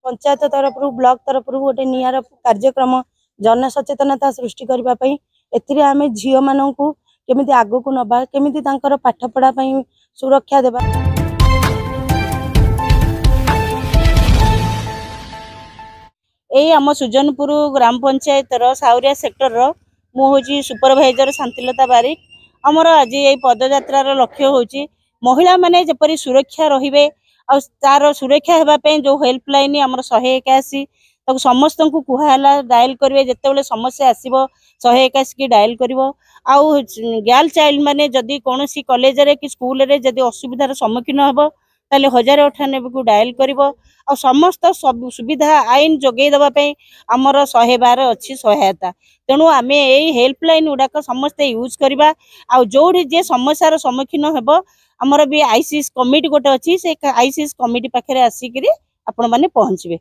पंचायत तरफ ब्लॉक तरफ गोटे नियार कार्यक्रम जन सचेतनता सृष्टि करने एथिरे आमे झील मानू केमिति आगो को नबा केमिति तांकर पाठ पढ़ा सुरक्षा देबा। ए आम सुजनपुर ग्राम पंचायत साउरिया सेक्टर मु हूँ सुपरभाइजर शांतिलता बारिक। आमर आज ये पदयात्रार लक्ष्य हूँ महिला माने जपरी सुरक्षा रहिबे आ तार सुरक्षा हेबापे जो हेल्पलाइन आमर 181 तक समस्त को कहला डायल करेंगे जितेबाला समस्या आसो 181 की डायल कर गर्ल चाइल्ड माने जदि कौन कॉलेज रे कि स्कूल रे जदि असुविधार सम्मुखीन हम ताले 1098 को डायल कर समस्त सब सुविधा आईन जोगे देवाई आमर 112 अच्छी सहायता। तेणु आम यही हेल्पलाइन गुड़ाक समस्ते यूज करवा जो जे समस्यार सम्मुखीन हेब आमर भी आईसीएस कमिटी गोटे अच्छी से आईसीएस कमिटी पाखे आसिक आपण मैंने पहुँचे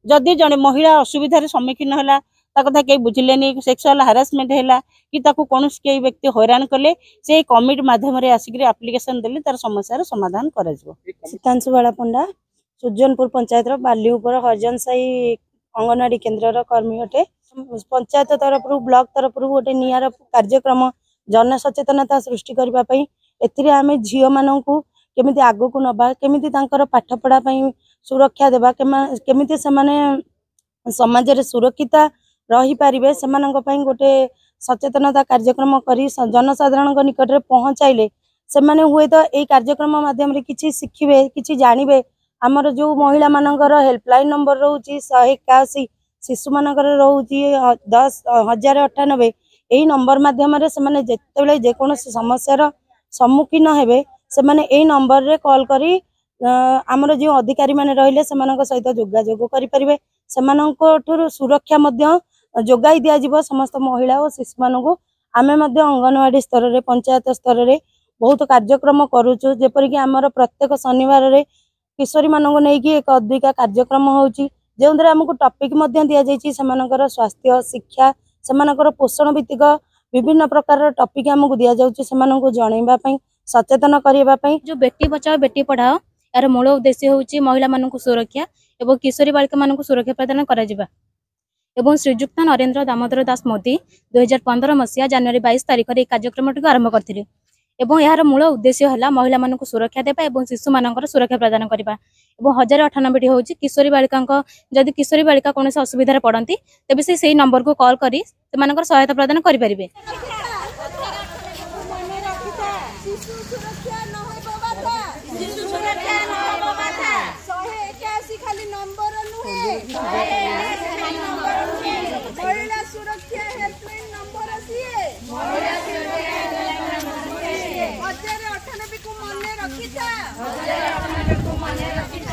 जदि जड़े महिला असुविधार सम्मुखीन है कथा कहीं बुझिलेनी सेक्सुअल हारासमेंट है कि कौन कई व्यक्ति हैरान कले से कमिटी माध्यम आसिक एप्लिकेशन देले तार समस्यार समाधान कर सीतांशु बाला पंडा सुजनपुर पंचायत बाली हरिजन साई अंगनवाड़ी केन्द्र कर्मी अटे। पंचायत तरफ ब्लॉक तरफ गोटे नियार कार्यक्रम जन सचेतनता सृष्टि करने एथिरे आमे झील मानू केमिति आगो को नबा केमिति तांकर पाठ पढ़ा सुरक्षा देबा केमिति सेमाने समाज रे सुरक्षित रही पारिबे सेमानंक पई गोटे सचेतनता कार्यक्रम करी जनसाधारण निकट रे पहुँचाइले सेमाने हुए तो यही कार्यक्रम माध्यम रे किछि शिखिबे किछि जानिबे। आमर जो महिला मानकर हेल्पलाइन नंबर रोची 181 शिशु मानकर रोची 10,098 यही नंबर माध्यम रे सेमाने जेतेबेले जेकोनोसी समस्यार सम्मुखीन हेबे सेमाने यही नंबर रे कॉल करी आमर जो अधिकारी माने रहिले सेमानक सहित जोगाजोग करि परिबे सेमानक सुरक्षा मध्य जोगाई दिया जिवो समस्त महिला और शिशु मानू आमे मध्य अंगनवाड़ी स्तर रे पंचायत स्तर रे बहुत कार्यक्रम करूचु जेपरिक आमर प्रत्येक शनिवार रे किशोरी मानू नहीं एक अधिका कार्यक्रम होउची जेउंदरे हमकु टॉपिक मध्य दिया जायछि सेमानकर स्वास्थ्य शिक्षा सेमानकर पोषण भित्तिक विभिन्न प्रकार टॉपिक हमकु दिया जाउची सेमानकु जणैबा पई सचेतन करिबा पई। जो बेटी बचाओ बेटी पढ़ाओ यार मूल उद्देश्य होउची महिला मानकु सुरक्षा एवं किशोरी बालिका मानकु सुरक्षा प्रदान करा जिबा एवं श्रीजुक्त नरेंद्र दामोदर दास मोदी 2015 मसीहा जनवरी 22 तारिख रे कार्यक्रम आरंभ करथिले एवं यार मूल उद्देश्य है महिला मानकु सुरक्षा देबा एवं शिशु मानकर सुरक्षा प्रदान करबा एवं 1098 होउची किशोरी बालिका जदि किशोरी बालिका कौन असुविधा पड़ती तेबे से नंबर को कॉल करी से मानकर सहायता प्रदान करि परिबे। को मने रखिता